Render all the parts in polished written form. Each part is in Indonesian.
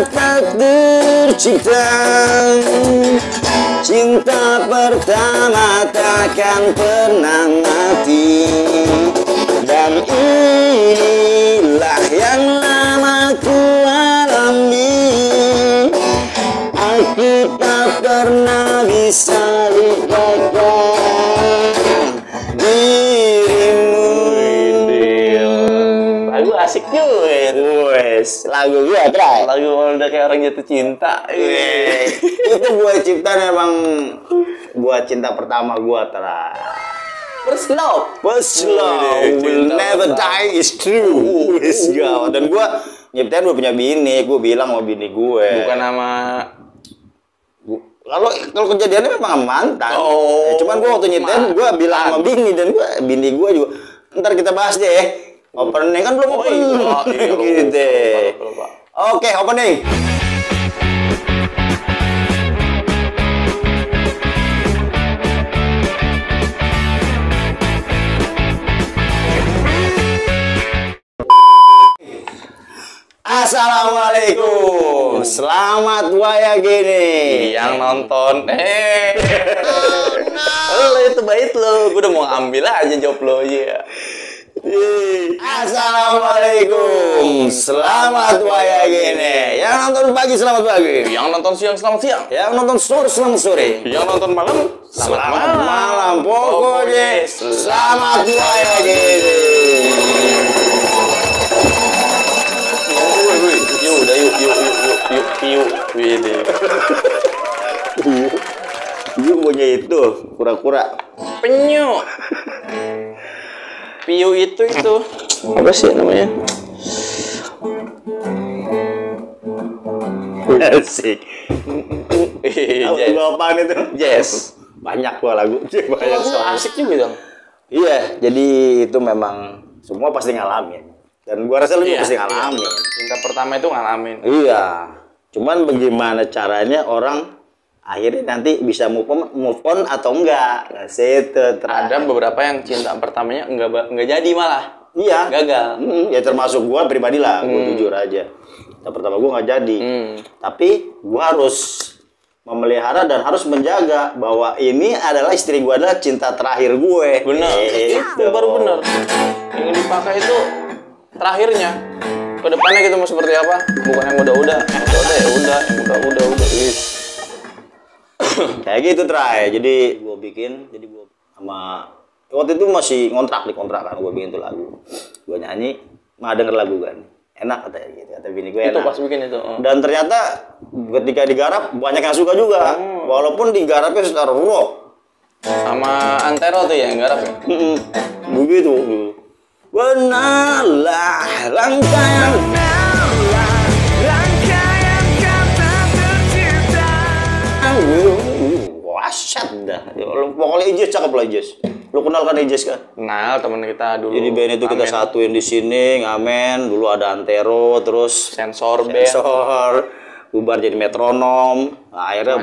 tak tercipta. Cinta pertama takkan pernah mati. Dan inilah yang lama ku alami. Aku tak pernah bisa lupakan dirimu. Lagu asik juga. Wes, lagu gue Tray. Lagu udah kayak orang jatuh cinta. Itu gue ciptain emang buat cinta pertama gue Tray. First love. First love will never die is true. Wes gawat. Dan gue nyiptain gue punya bini, gue bilang sama bini gue. Bukan nama. Kalau kejadiannya memang sama mantan. Oh. Cuman gue waktu nyiptain gue bilang sama bini dan bini gue juga. Ntar kita bahas deh. Opening kan belum opening. Gitu. Oke, opening. Assalamualaikum. Selamat waya gini. Yang nonton. Lo itu bait lo. Gue udah mau ambil aja job lo ya. Assalamualaikum. Selamat waya gini. Yang nonton pagi selamat pagi. Yang nonton siang selamat siang. Yang nonton sore selamat sore. Yang nonton malam selamat malam. Pokoknya selamat waya gini. Yuk, udah yuk. Yuk punya itu kura-kura. Penyu. Piu itu apa sih namanya? Asik. Lagu apaan itu? Yes. Banyak gua lagu. Banyak Asik juga dong. Iya, jadi itu memang semua pasti ngalamin. Dan gua rasa lu juga pasti ngalamin. Cinta pertama itu ngalamin. Iya. Cuman bagaimana caranya orang akhirnya nanti bisa move on atau enggak? Nah, situ Ada beberapa yang cinta pertamanya enggak jadi malah. Iya. Gagal. Ya termasuk gua pribadi lah, gua jujur aja. Cinta pertama gua nggak jadi. Tapi gua harus memelihara dan harus menjaga bahwa ini adalah istri gua adalah cinta terakhir gue. Benar. Itu baru benar. Yang dipakai itu terakhirnya. Kedepannya kita mau seperti apa? Bukan yang udah-udah. Yang udah. Kayak gitu Tray. Jadi gue bikin, sama waktu itu masih di kontrak kan gue bikin tuh lagu. Gue nyanyi, mah denger lagu kan. Enak katanya gitu. Kata bini gue enak. Itu pas bikin itu. Dan ternyata ketika digarap banyak yang suka juga. Walaupun digarapnya secara rock. Sama Antero tuh ya yang garap ya. Begitu. Benarlah rangkaian wasyat dah. Pokoknya Ijaz cakep lah Ijaz. Lu kenal kan Ijaz kan? Kenal teman kita dulu. Jadi band itu kita satuin di sini, Ngamen. Dulu ada Antero, terus sensor band. Bubar jadi metronom. Nah, akhirnya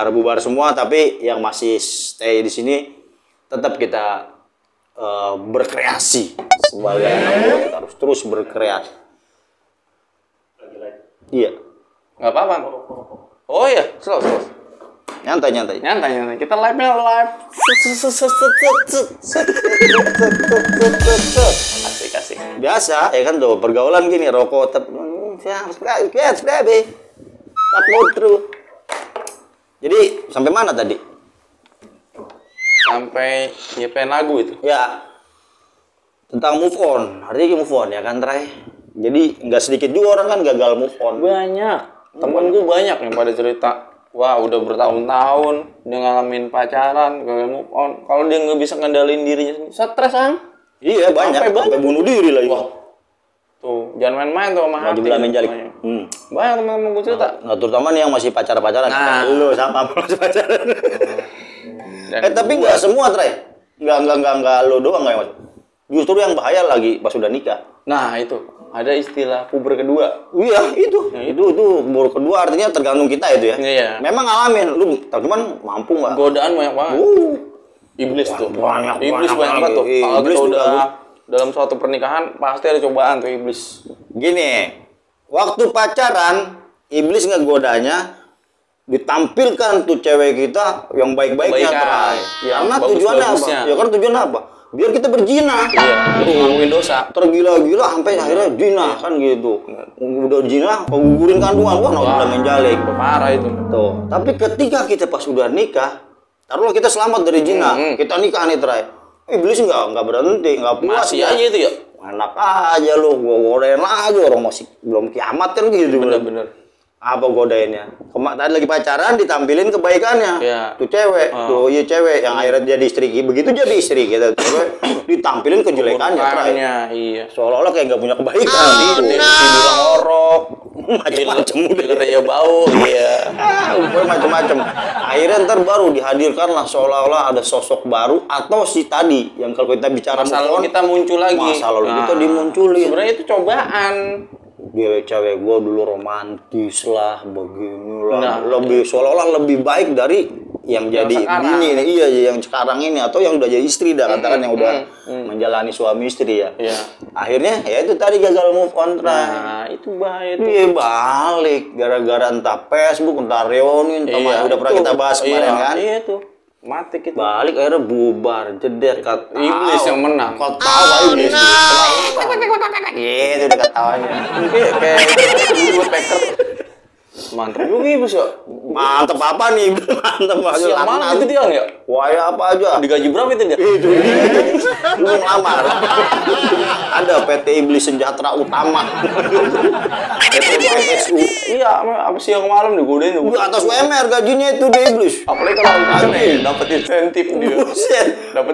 bubar semua. Tapi yang masih stay di sini tetap kita berkreasi sebagai anak muda. Kita harus terus berkreasi. Iya. Nggak apa-apa. Oh iya, slow. Nyantai. Kita live-nya live. Asik. Biasa, ya kan tuh pergaulan gini, rokok baby. Jadi sampai mana tadi? Sampai nyiptain lagu itu. Ya. Tentang move on. Artinya move on ya kan, Tray? Jadi nggak sedikit juga orang kan gagal move on. Banyak. Temen gue banyak yang pada cerita. Wah, udah bertahun-tahun dia ngalamin pacaran, gagal move on. Kalau dia nggak bisa ngendalin dirinya sendiri, stres kan? Iya, banyak. Sampai bunuh diri lagi. Wah. Tuh, jangan main-main tuh sama hati. Jumlah jalik. Banyak teman-teman gue cerita. Nah, terutama nih yang masih pacaran. Nah. Lu sama masih pacaran. Dan tapi nggak semua, Tray. Nggak lu doang nggak yang masuk. Justru yang bahaya lagi pas udah nikah. Nah, itu. Ada istilah puber kedua. Iya, itu puber kedua artinya tergantung kita itu ya. Iya. Memang ngalamin, lu cuman mampu nggak? Godaan banyak banget. Iblis tuh. Iblis banyak banget tuh. Kalau kita udah dalam suatu pernikahan pasti ada cobaan tuh iblis. Gini, waktu pacaran iblis ngegodanya ditampilkan tuh cewek kita yang baik-baiknya terakhir. Karena tujuannya apa? Ya kan tujuannya apa? Biar kita berzina. Iya, ngelakuin dosa. Tergila-gila sampai akhirnya zina kan gitu. Udah zina, gugurin kandungan, wah udah menjalik. Parah itu. Tuh. Tapi ketika kita pas udah nikah, taruhlah kita selamat dari zina, kita nikah nih terakhir. Iblis nggak berhenti, nggak puas. Masih aja itu ya. Enak aja lu, gua godain lagi orang masih belum kiamat kan gitu. Bener-bener. Apa godainnya? Tadi lagi pacaran ditampilin kebaikannya. Iya. Tuh cewek, tuh iya cewek yang akhirnya jadi istri. Begitu jadi istri kita cewek ditampilin kejelekannya terakhir. Iya. Seolah-olah kayak nggak punya kebaikan gitu. Dibilang orok, Macam-macam udah. katanya bau, iya. Macam-macam. Akhirnya ntar baru dihadirkanlah seolah-olah ada sosok baru atau si tadi yang kalau kita bicara Masa lalu kita muncul lagi. Masa lalu kita dimunculin. Sebenarnya itu cobaan. Dia cewek gue dulu romantis lah, beginilah, lebih seolah-olah lebih baik dari yang jadi bini nih, iya yang sekarang ini atau yang udah jadi istri dah katakan yang udah menjalani suami istri ya. Akhirnya ya itu tadi gagal move on. Nah itu bahaya tuh. Iya balik gara-gara entah Facebook, entah reuni, entah udah pernah kita bahas kemarin kan. Iya tuh. Mati kita. Balik akhirnya bubar, jeder, kata Iblis yang menang. Kau tahu iblis. Gitu udah ketawanya. Kayak woodpecker. Mantap juga iblis ya. Mantep apa nih? Mantep aja. Siang malam itu dia ya? Wah ya apa aja. Digaji berapa itu dia? Itu lu ngelamar. Ada PT Iblis Sejahtera Utama. PT PSU. Iya, apa siang malam digodain tuh. Atas WMR gajinya itu dia iblis. Apalagi kalau dapat insentif dia. Buset. Dapat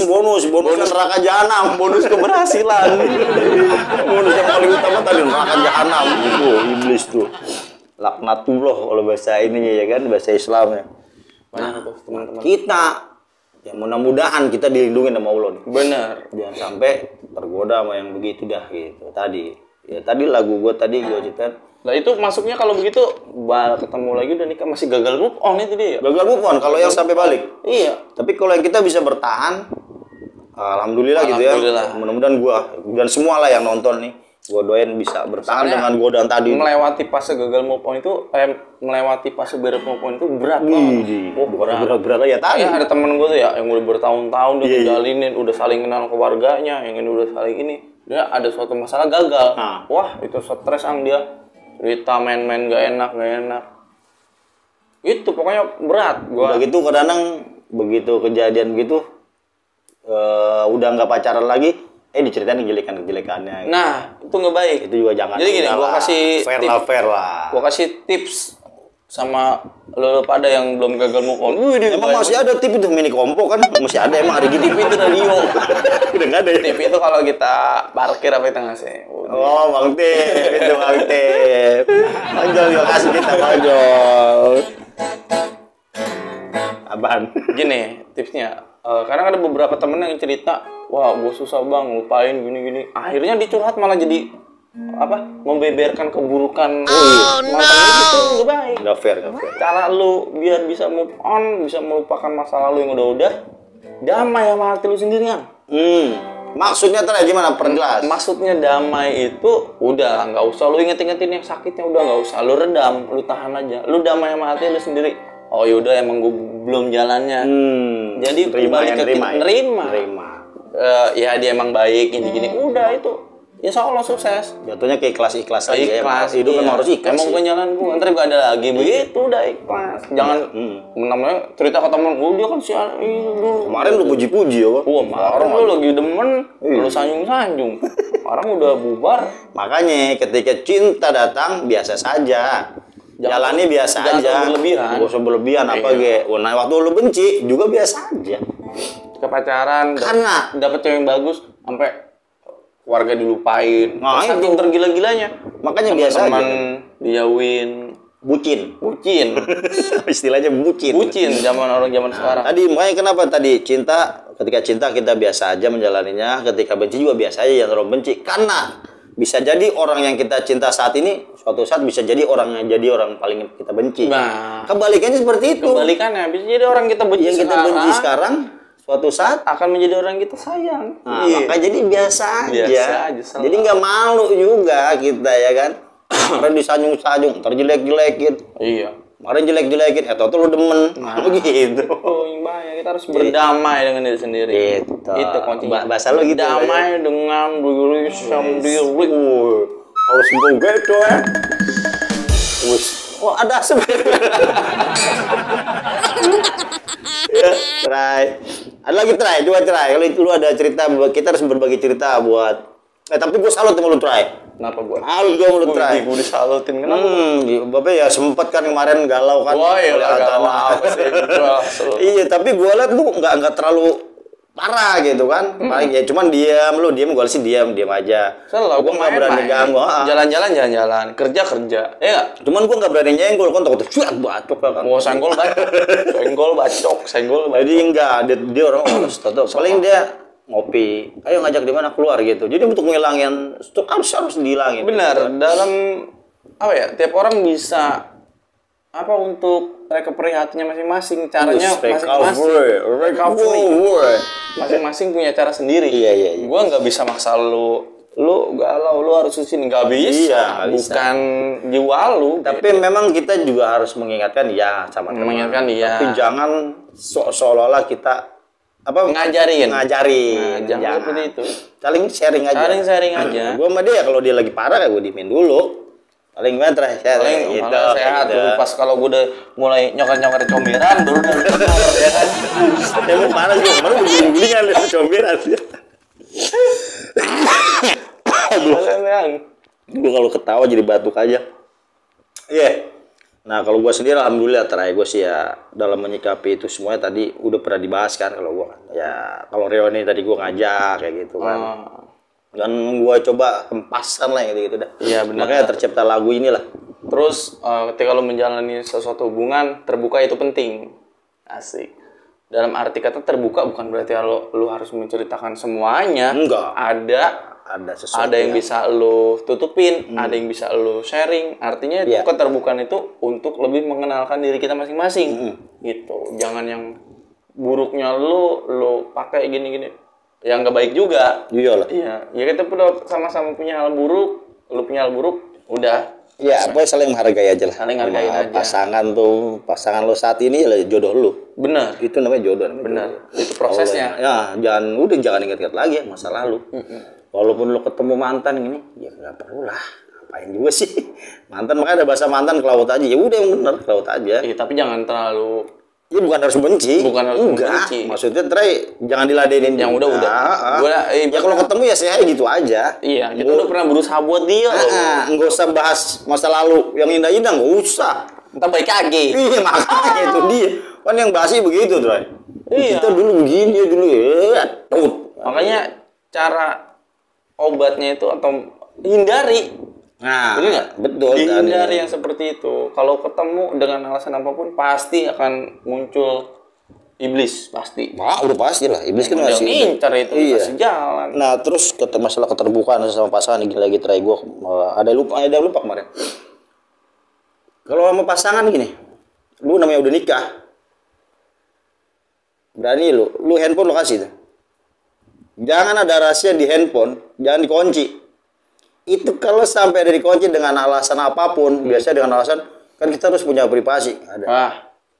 bonus neraka jahanam, bonus keberhasilan. bonus yang paling utama tadi neraka jahanam. Itu iblis tuh. Laknatullah kalau bahasa ininya ya kan, bahasa Islamnya. Banyak tuh teman-teman. Kita ya mudah-mudahan kita dilindungi sama Allah nih. Bener. Jangan sampai tergoda sama yang begitu dah gitu. Tadi ya tadi lagu gue ceritain. Nah itu masuknya kalau begitu ketemu lagi udah nikah masih gagal move on itu dia. Gagal move on kalau yang sampai balik. Iya. Tapi kalau yang kita bisa bertahan, alhamdulillah gitu ya. Mudah-mudahan gue dan semua lah yang nonton nih, gue doain bisa bertahan dengan godaan tadi. Melewati fase gagal move on itu, melewati fase berat move on itu berat banget. Berat ya tadi. Ada temen gue tuh ya yang udah bertahun-tahun udah ngejalinin, udah saling kenal keluarganya, yang ini udah saling ini. Dia ada suatu masalah gagal. Wah itu stres dia. Cerita main-main gak enak. Itu pokoknya berat. Udah gitu kadang begitu kejadian gitu, udah nggak pacaran lagi. Diceritain kejelekannya. Nah, itu nggak baik. Itu juga jangan. Jadi gini, gua kasih fair lah. Gua kasih tips sama lo pada yang belum gagal move on. Emang masih ada tip itu mini kompo kan? Masih ada emang hari gini. Tip itu radio. Udah nggak ada. Tip itu kalau kita parkir apa itu ngasih. Oh, Bang Tip, itu Bang Tip. Manjol juga kasih kita manjol. Apaan? Gini, tipsnya. Kadang ada beberapa temen yang cerita, wah gue susah bang, lupain gini-gini. Akhirnya dicurhat malah jadi membeberkan keburukan mantannya itu nggak baik. Nggak fair. Cara lu biar bisa move on, bisa melupakan masa lalu yang udah damai sama hati lu sendirian. Maksudnya tadi gimana? Perjelas. Maksudnya damai itu udah nggak usah lu inget-ingetin yang sakitnya, udah nggak usah lu redam, lu tahan aja. Lu damai sama hati lu sendiri. Oh yaudah emang gue belum jalannya. Jadi nerima. Ya dia emang baik gini-gini. Udah itu. Insya Allah sukses. Jatuhnya ke ikhlas aja. Ikhlas. Hidup kan harus ikhlas. Emang bukan jalan gue. Ntar gue ada lagi. Begitu udah ikhlas. Jangan namanya cerita ke temen gue dia kan sial. Kemarin lu puji-puji ya Pak. Kemarin lu lagi demen. Lu sanjung-sanjung. Orang udah bubar. Makanya ketika cinta datang biasa saja. Jalani biasa aja. Jangan berlebihan apa ge. Nah, waktu lu benci juga biasa aja. Kepacaran karena dapat cewek yang bagus sampai keluarga dilupain. Saking tergila-gilanya. Makanya biasa aja. Dijauhin. Bucin. Istilahnya bucin. Orang zaman sekarang. Tadi makanya kenapa tadi ketika cinta kita biasa aja menjalaninya, ketika benci juga biasa aja, jangan terlalu benci. Karena bisa jadi orang yang kita cinta saat ini suatu saat bisa jadi orang yang jadi orang paling kita benci. Nah, kebalikannya seperti itu. Kebalikannya bisa jadi orang kita benci yang kita benci sekarang suatu saat akan menjadi orang kita sayang. Maka jadi biasa aja. Jadi nggak malu juga kita ya kan. kemarin disanjung-sanjung, ntar jelek-jelekin. Iya. Kemarin jelek-jelekin, tuh lu demen. Begitu. Oh, yang bahaya. Kita harus berdamai dengan diri sendiri. Gitu. Itu kuncinya. Bahasa lu gitu. Damai dengan diri sendiri. Harus begitu ya. Oh, ada sebenarnya. Ya, try. Ada lagi try, coba try. Kalau itu lu ada cerita, kita harus berbagi cerita buat. Tapi gue salut sama lu try. Kenapa gue? Salut gue sama lu try. Gue disalutin kenapa? Bapak ya sempet kan kemarin galau kan. Wah, iya galau apa sih? Iya, tapi gue liat lu nggak terlalu parah gitu kan. Paling ya cuman diam, gue sih diam aja. Selalu gue nggak berani ganggu. Jalan-jalan, kerja. Ya nggak? Cuman gue nggak berani nyenggol, kan takut cuat bacok kan. Oh, senggol bacok. Jadi enggak, dia orang tetap. Paling dia ngopi, ayo ngajak di mana keluar gitu. Jadi untuk ngilangin stok harus dihilangin. Benar, dalam apa ya? Tiap orang bisa untuk recovery hatinya masing-masing, caranya masing-masing. Recovery. Masing-masing punya cara sendiri. Iya. Gua nggak bisa maksa lu galau, lu harus disini, nggak bisa. Iya, bukan jiwa lu. Tapi memang kita juga harus mengingatkan sama teman. Mengingatkan dia. Tapi jangan seolah-olah kita ngajarin. Jangan seperti itu. Saling sharing aja. Gue sama dia kalau dia lagi parah kayak gue diemin dulu. Paling gimana terakhir gitu. Sehat gitu. Pas kalau gue udah mulai nyokar comberan baru ya kan. Emang parah sih, kemarin guling-gulingan comberan. Gue kalau ketawa jadi batuk aja. Iya. Nah kalau gue sendiri alhamdulillah terakhir gue sih ya dalam menyikapi itu semuanya tadi udah pernah dibahas kan kalau gue kan. Ya kalau reuni tadi gue ngajak kayak gitu kan. Dan gue coba hempasan lah gitu dah. Iya benar. Makanya tercipta lagu inilah. Terus ketika lo menjalani sesuatu hubungan terbuka itu penting. Asik. Dalam arti kata terbuka bukan berarti lo harus menceritakan semuanya. Enggak. Ada sesuatu. Ada yang bisa lo tutupin, ada yang bisa lo sharing. Artinya itu keterbukaan itu untuk lebih mengenalkan diri kita masing-masing. Gitu. Jangan yang buruknya lo pakai gini-gini. Yang nggak baik juga. Iyalah. Iya. Ya kita udah sama-sama punya hal buruk, lo punya hal buruk, udah. Ya, pokoknya saling menghargai aja lah. Saling menghargai aja. Pasangan lo saat ini ya jodoh lo. Benar. Itu namanya jodoh. Benar. Itu prosesnya. Ya, jangan ingat-ingat lagi ya masa lalu. Walaupun lo ketemu mantan gini, ya nggak perlu lah. Ngapain juga sih? Mantan, makanya ada bahasa mantan ke laut aja. Ya udah yang benar ke laut aja. Iya, tapi jangan terlalu. Ya bukan harus benci. Benci. Maksudnya jangan diladenin. Yang udah. Ya kalau ketemu ya saya gitu aja. Iya, kita udah pernah berusaha buat dia. Nggak usah bahas masa lalu yang indah-indah, nggak usah. Entah baik lagi. Iya, makanya itu dia. Kan yang basi begitu, Troy. Iya. Kita dulu begini, dia dulu Makanya cara obatnya itu atau hindari. Nah, betul. Hindari yang seperti itu. Kalau ketemu dengan alasan apapun pasti akan muncul iblis, pasti. Udah pasti lah. Iblis kan masih ngincar itu, masih jalan. Nah, terus masalah keterbukaan sama pasangan lagi terakhir gue ada lupa kemarin. Kalau sama pasangan gini, lu namanya udah nikah, berani lu handphone lu kasih tuh. Jangan ada rahasia di handphone, jangan dikunci. Itu kalau sampai ada dikunci dengan alasan apapun, biasanya dengan alasan kan kita harus punya privasi.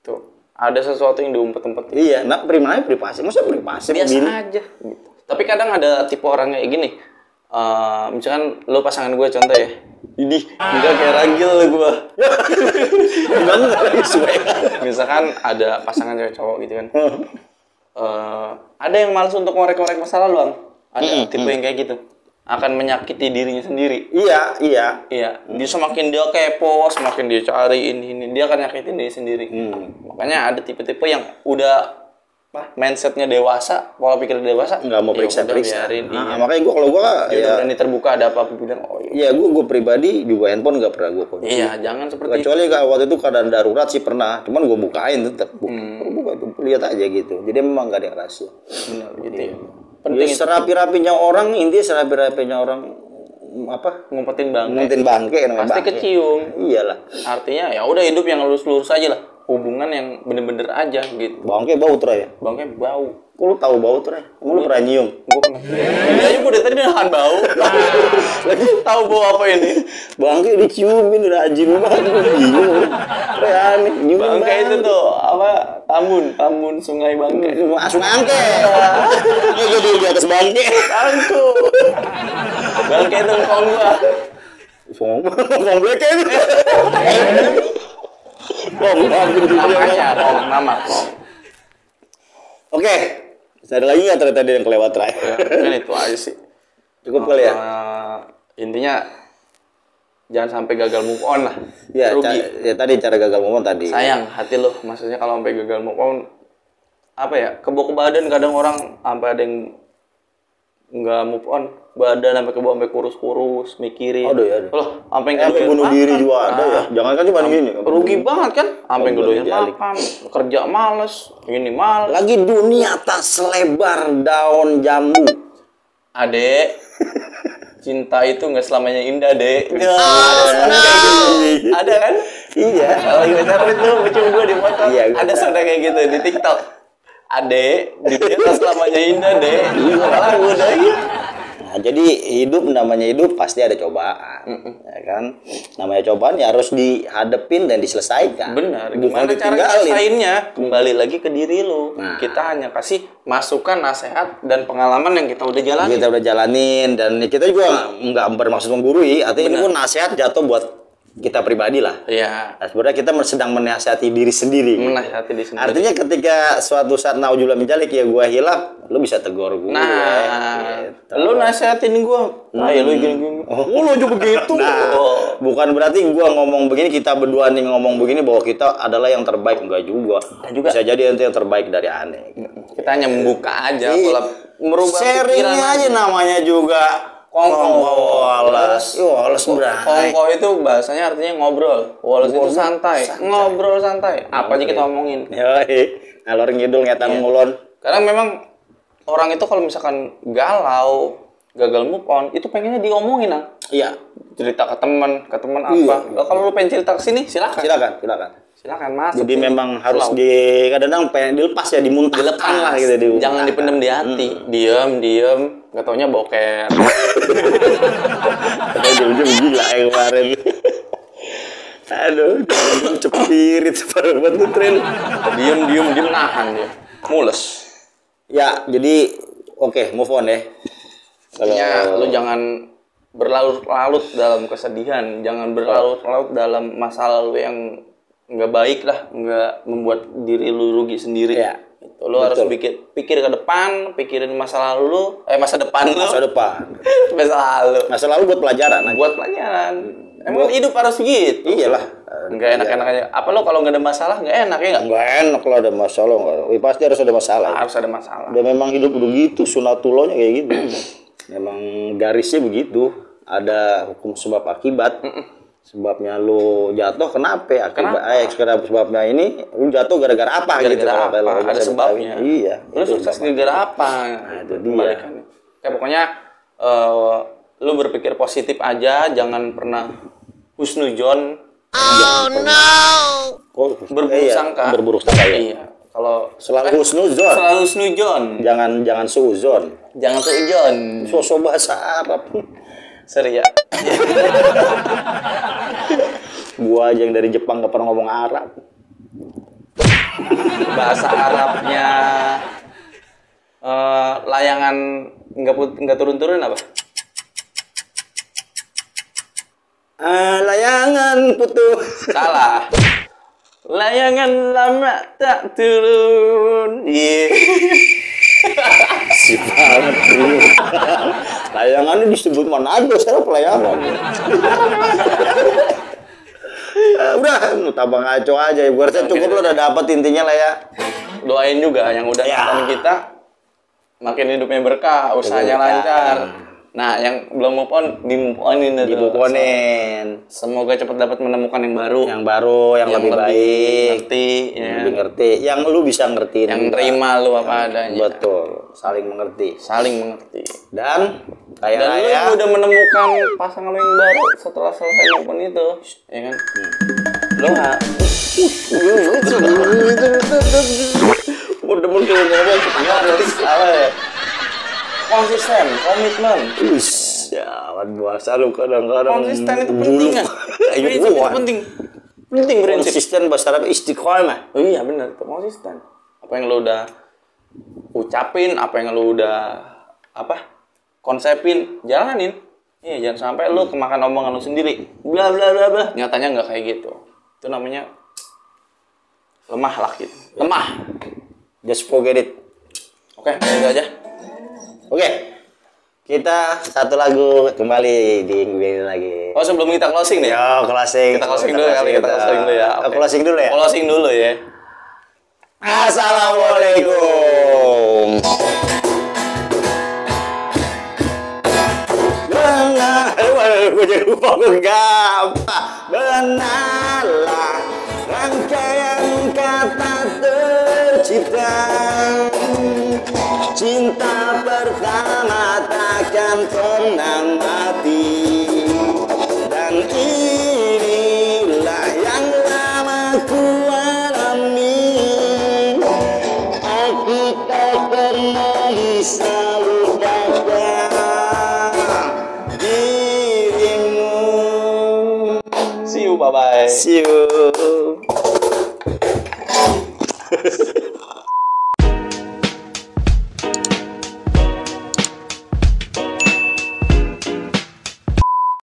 Tuh. Ada sesuatu yang diumpet-umpet. Iya, privasi. Maksudnya privasi biasa aja. Gitu. Tapi kadang ada tipe orang kayak gini. Misalkan lo pasangan gue contoh ya. Enggak kayak ragil gue. Gimana lagi suwe? Misalkan ada pasangan cewek cowok gitu kan. Ada yang malas untuk ngorek-ngorek masa lalu, Bang. Ada tipe yang kayak gitu. Akan menyakiti dirinya sendiri. Iya. Dia semakin dia kepo, semakin dia cari ini, dia akan nyakitin diri sendiri. Makanya ada tipe-tipe yang udah mindsetnya dewasa, pola pikir dewasa, nggak mau periksa-periksa. Makanya gue berani terbuka, ada apa-apa bilang iya. Gue pribadi juga handphone nggak pernah gue kunci. Iya, jangan seperti kecuali waktu itu keadaan darurat sih pernah, cuman gue bukain tetap buka lihat aja gitu. Jadi memang nggak ada yang rahasia. Benar gitu. Penting serapi-rapinya orang, intinya serapi-rapinya orang ngumpetin bangke pasti kecium. Iyalah. Artinya ya udah hidup yang lurus-lurus aja lah. Hubungan yang bener-bener aja gitu. Bangke bau terus ya. Bangke bau. Kok lu tahu bau tuh, Ray? Emang lu pernah nyium? Gue pernah. Ini aja gue dari tadi nahan bau. Lagi tahu bau apa ini? Bangke diciumin, rajin banget. Gue bingung. Ray aneh. Bangke itu tuh apa? Tambun sungai Bangke. Langsung angke. Ini gue di atas bangke. Angku. Bangke itu ngkong gua. Ngomong gue kayak gitu. Namanya nama. Oke. Ada lagi nggak ternyata yang kelewat, Ray? Kan itu aja sih. Cukup kali ya? Intinya jangan sampai gagal move on lah. Ya, Rugi. ya tadi cara gagal move on tadi. Sayang hati lo. Maksudnya kalau sampai gagal move on, apa ya? Kebo ke badan kadang orang sampai ada yang nggak move on, badan sampai kebo sampai kurus-kurus, mikirin. Aduh ya. Loh, sampai Sampai bunuh diri juga ada ya. Jangan kan cuma gini. Rugi banget kan? Sampai ngedoyan makan, kerja males, ini males. Lagi dunia tak selebar daun jambu. Adek, cinta itu nggak selamanya indah, Dek. Ada kan? Iya. Kalau lagi pacaran itu lucu gue di motor. Iya, ada suara kayak gitu di TikTok. Adek, dunia tak selamanya indah, Dek. Lagu udah gitu. Nah, jadi namanya hidup pasti ada cobaan, ya kan? Namanya cobaan ya harus dihadepin dan diselesaikan. Benar. Bukan Gimana cara ditinggalin. nyelesainnya? Kembali lagi ke diri lu. Nah. Kita hanya kasih masukan, nasihat, dan pengalaman yang kita udah jalani. Kita udah jalanin dan kita juga nggak bermaksud menggurui. Artinya ini pun nasihat jatuh buat kita pribadi lah. Iya. Nah, sebenarnya kita sedang menasihati diri sendiri. Menasihati diri sendiri. Artinya ketika suatu saat naudzubillah menjalik ya gue hilaf, lu bisa tegur gue. Nah, gitu. lu nasihatin gua. Ya lu gini-gini. Oh, lu aja begitu. Nah, bukan berarti gue ngomong begini, kita berdua nih ngomong begini bahwa kita adalah yang terbaik, enggak juga. Bisa jadi nanti yang terbaik dari aneh. Kita hanya membuka aja, kalau merubah sharingnya pikiran aja namanya juga. Walas. Walas berai. Kongko itu bahasanya artinya ngobrol. Walas itu santai. Ngobrol santai. Apa aja kita omongin. Yoi. Ngalor ngidul ngetan ngulon. Karena memang orang itu kalau misalkan galau, gagal move on, itu pengennya diomongin, Ang. Iya. Cerita ke teman apa. Kalau lu pengen cerita ke sini, silakan. Silakan, Mas. Jadi memang harus kadang-kadang pengen dilepas ya, dimuntahkan lah gitu. Jangan dipendam di hati. Diam. Nggak taunya boker. Katanya jam-jam gila ya kemarin. Aduh, cepirit separuh banget trail. Diam nahan dia. Mules. Ya, jadi oke, move on ya. Kalau lu jangan berlarut-larut dalam kesedihan, jangan berlarut-larut dalam masa lalu yang nggak baik lah, nggak membuat diri lu rugi sendiri. Ya. Lu harus pikir ke depan, pikirin masa lalu lu, masa depan lu. Masa depan. Masa lalu buat pelajaran. Buat pelajaran. Emang hidup harus gitu. Iyalah. Nggak enak-enak aja. Apa lo kalau nggak ada masalah nggak enak ya nggak? Nggak enak kalau ada masalah. Pasti harus ada masalah. Harus ada masalah. Udah memang hidup begitu, sunatullahnya kayak gitu. Memang garisnya begitu. Ada hukum sebab akibat. Sebabnya lu jatuh kenapa? Sebabnya ini lu jatuh gara-gara apa? Gara-gara apa? Ada sebabnya. Iya. Lu sukses gara-gara apa? Nah, itu dia. Kayak pokoknya lu berpikir positif aja, jangan pernah husnudzon. Oh no. Berburuk sangka. Berburuk sangka ya. Iya. Kalau selalu husnudzon. Selalu husnudzon. Jangan suuzon. Jangan suuzon. Sosok bahasa Arab. Serius ya. Gua aja yang dari Jepang gak pernah ngomong Arab. Bahasa Arabnya layangan nggak turun-turun apa? Layangan putus. Salah. Layangan lama tak turun. Iya. Si banget. Layangannya disebut Manado, sekarang pelayangan. Udah, tambah ngaco aja. Gue rasa cukup lo udah dapet intinya lah ya. Doain juga yang udah nonton kita, makin hidupnya berkah, usahanya lancar. Nah, yang belum move on, di-move onin. Semoga cepat dapat menemukan yang baru. Yang lebih baik. Lebih ngerti. Yang lu bisa ngertiin. Yang terima lu apa adanya. Betul. Saling mengerti. Dan lu udah menemukan pasangan lu yang baru setelah selesai move on itu. Ya kan? Lu Demen tuh ngomong Harus apa ya? Konsisten, komitmen. Ya, bahasa lu kadang-kadang Konsisten itu penting kan? Prinsip itu penting. Penting prinsip. Konsisten bahasa Arab istiqomah. Oh iya benar, konsisten. Apa yang lu udah ucapin, apa yang lu udah konsepin, jalanin. Iya, jangan sampai lu kemakan omongan lu sendiri. Bla bla bla bla. Nyatanya nggak kayak gitu. Itu namanya lemah lah gitu. Lemah. Just forget it. Oke, itu aja. Oke. Kita satu lagu kembali di ini lagi. Oh, sebelum kita closing nih. Yo, closing. Kita closing dulu kali, kita closing dulu ya. Okay. Closing dulu ya. Closing dulu ya. Assalamualaikum. Gue jadi lupa benarlah rangkaian kata tercipta. Cinta pertama takkan pernah mati. Dan inilah yang lama ku alami. Aku tak pernah bisa lupakan dirimu. See you, bye-bye. See you.